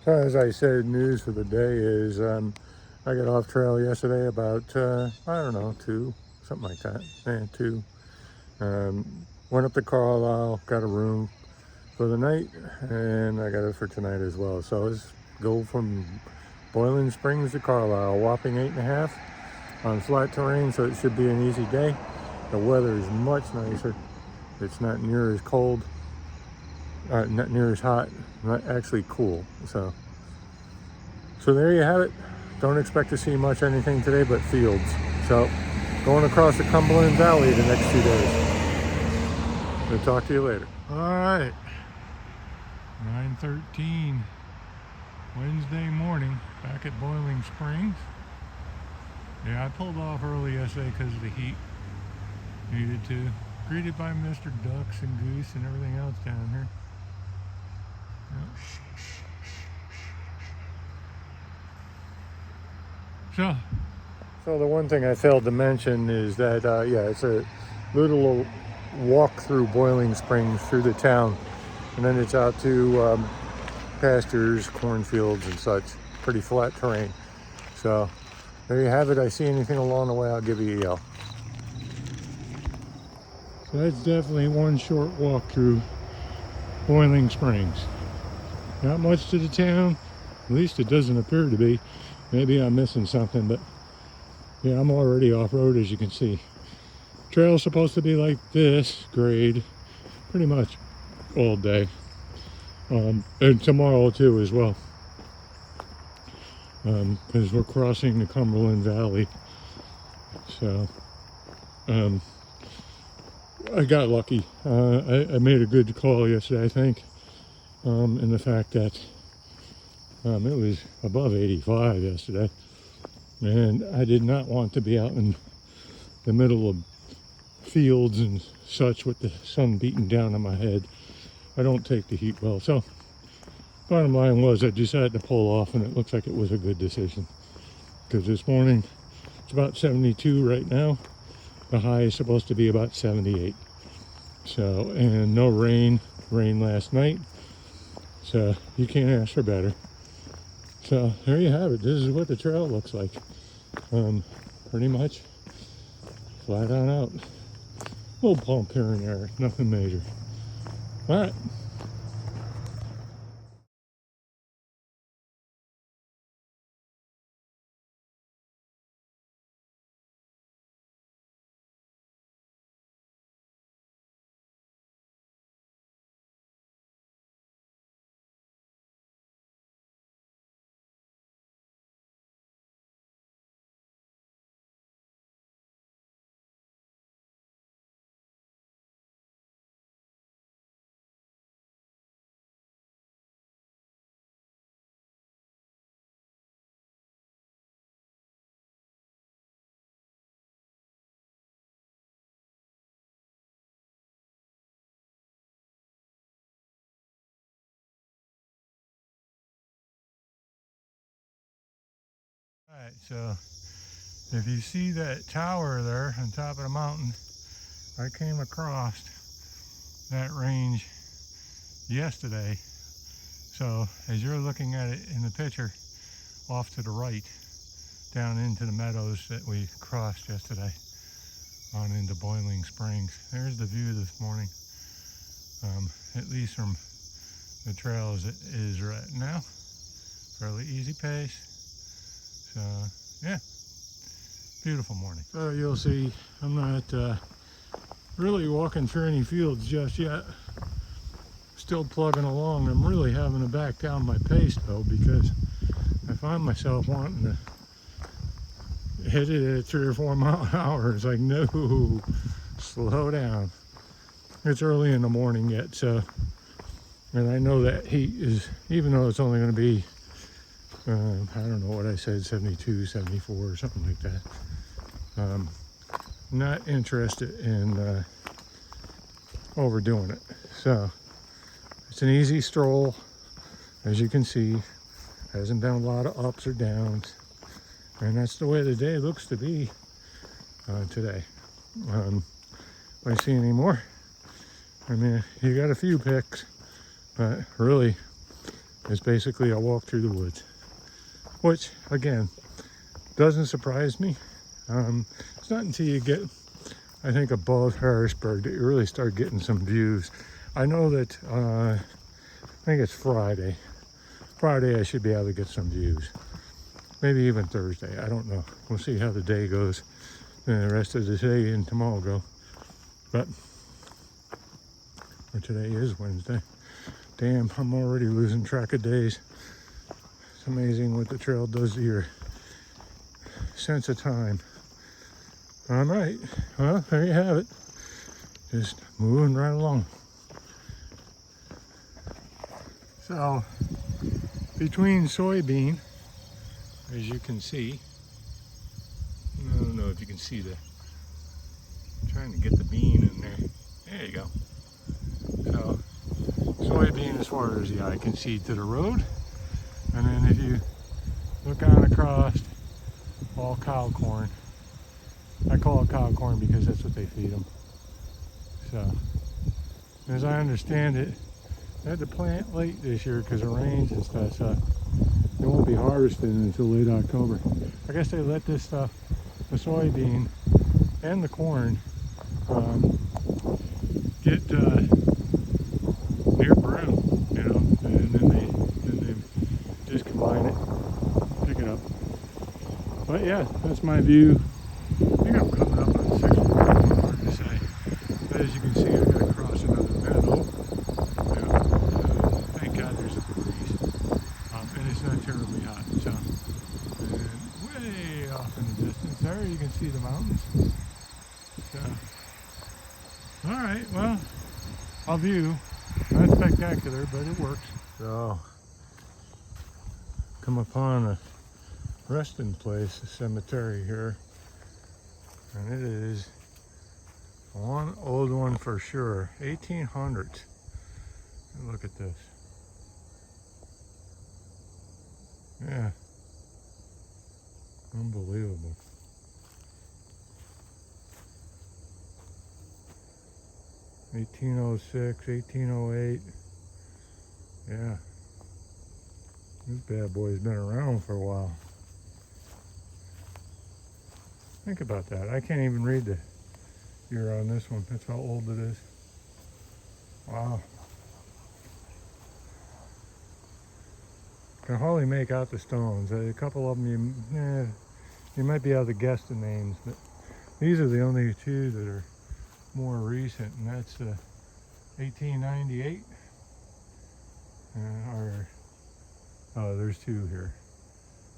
As I said, news for the day is I got off trail yesterday about, I don't know, 2, something like that. 2. Went up to Carlisle, got a room for the night, and I got it for tonight as well. So let's go from Boiling Springs to Carlisle, whopping 8.5 on flat terrain, so it should be an easy day. The weather is much nicer. It's not near as cold, not near as hot, not actually cool. So there you have it. Don't expect to see much anything today but fields. So going across the Cumberland Valley the next 2 days. We'll talk to you later. All right, 9:13 Wednesday morning back at Boiling Springs. Yeah, I pulled off early yesterday because of the heat. Needed to. Greeted by Mr. Ducks and Goose and everything else down here. Yep. So the one thing I failed to mention is that, yeah, it's a little walk through Boiling Springs through the town. And then it's out to pastures, cornfields and such. Pretty flat terrain. So there you have it. I see anything along the way, I'll give you a yell. So that's definitely one short walk through Boiling Springs. Not much to the town, at least it doesn't appear to be. Maybe I'm missing something, but yeah, I'm already off-road as you can see. Trail's supposed to be like this grade pretty much all day. And tomorrow too as well. Because we're crossing the Cumberland Valley. So I got lucky. I made a good call yesterday, I think. In the fact that it was above 85 yesterday. And I did not want to be out in the middle of fields and such with the sun beating down on my head. I don't take the heat well. So bottom line was I decided to pull off, and it looks like it was a good decision. Because this morning it's about 72 right now. The high is supposed to be about 78. So, and no rain last night. So you can't ask for better. So there you have it. This is what the trail looks like. Pretty much flat on out. Little bump here and there, nothing major. All right. All right, so if you see that tower there on top of the mountain, I came across that range yesterday. So as you're looking at it in the picture, off to the right, down into the meadows that we crossed yesterday, on into Boiling Springs. There's the view this morning, at least from the trail as it is right now. Fairly easy pace. So yeah, beautiful morning. So you'll see I'm not really walking through any fields just yet. Still plugging along. I'm really having to back down my pace though, because I find myself wanting to hit it at 3 or 4 mile an hour. It's like, no, slow down. It's early in the morning yet, so, and I know that heat is, even though it's only going to be I don't know what I said, 72, 74 or something like that. Not interested in overdoing it. So it's an easy stroll, as you can see. Hasn't been a lot of ups or downs, and that's the way the day looks to be today. If I see any more, I mean, you got a few picks, but really It's basically a walk through the woods, which again doesn't surprise me. It's not until you get, I think, above Harrisburg that you really start getting some views. I know that I think it's Friday. Friday I should be able to get some views. Maybe even Thursday. I don't know. We'll see how the day goes. And the rest of the day and tomorrow go. But today is Wednesday. Damn, I'm already losing track of days. It's amazing what the trail does to your sense of time. All right, well, there you have it. Just moving right along. So, between soybean, as you can see, I don't know if you can see I'm trying to get the bean in there. There you go. So, soybean as far as the eye can see to the road. And then if you look on across, all cow corn. I call it cow corn because that's what they feed them. So, as I understand it, they had to plant late this year because of rains and stuff, so they won't be harvested until late October. I guess they let this stuff, the soybean and the corn, get near brown, you know, and then they just combine it, pick it up. But yeah, that's my view. I think I'm coming up on 6 miles, hard to say. But as you can see, I got to cross another meadow. Thank God there's a breeze. And it's not terribly hot. So, and way off in the distance there, you can see the mountains. So, alright, well, our view, not spectacular, but it works. So, come upon a resting place, a cemetery here. And it is one old one for sure, 1800s. Look at this. Yeah, unbelievable. (1806, 1808). Yeah, this bad boy's been around for a while. Think about that. I can't even read the year on this one. That's how old it is. Wow. Can hardly make out the stones. A couple of them, you might be able to guess the names, but these are the only two that are more recent, and that's 1898. Oh, there's two here.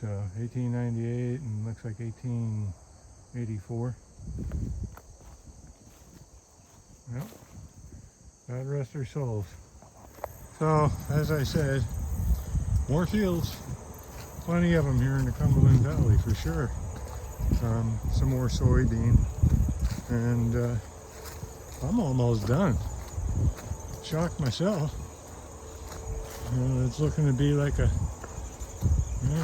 So 1898 and looks like 1884. Yep. God rest their souls. So, as I said, more fields. Plenty of them here in the Cumberland Valley for sure. Some more soybean. And I'm almost done. Shocked myself. It's looking to be like a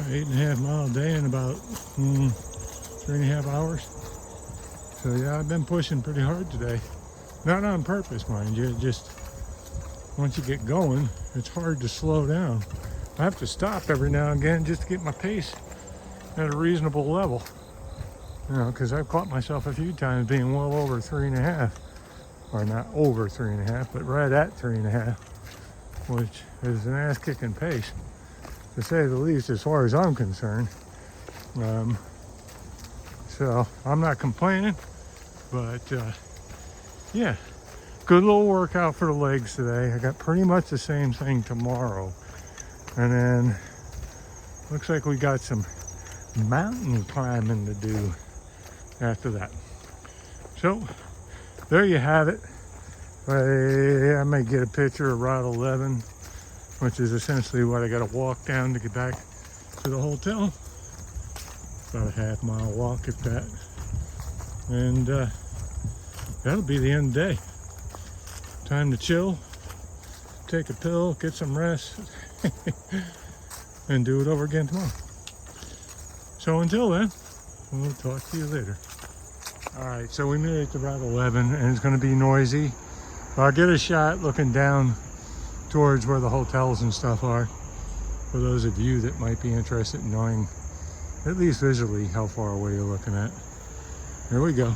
8.5 mile day in about 3.5 hours. So yeah, I've been pushing pretty hard today. Not on purpose, mind you. Just once you get going, it's hard to slow down. I have to stop every now and again just to get my pace at a reasonable level. You know, because I've caught myself a few times being well over 3.5. Or not over 3.5, but right at 3.5. Which is an ass-kicking pace, to say the least, as far as I'm concerned. So I'm not complaining, but yeah, good little workout for the legs today. I got pretty much the same thing tomorrow, and then looks like we got some mountain climbing to do after that. So there you have it. I may get a picture of Route 11, which is essentially what I got to walk down to get back to the hotel. About a half-mile walk, if that. And that'll be the end of the day. Time to chill, take a pill, get some rest, and do it over again tomorrow. So until then, we'll talk to you later. All right, so we made it to Route 11, and it's going to be noisy. I'll get a shot looking down towards where the hotels and stuff are. for those of you that might be interested in knowing, at least visually, how far away you're looking at. Here we go.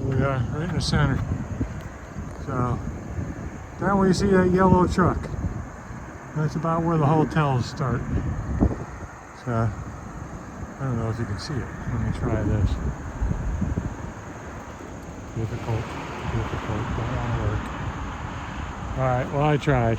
We are right in the center. So, down where you see that yellow truck, that's about where the hotels start. So, I don't know if you can see it. Let me try this. Difficult, don't want to work. Alright, well I tried.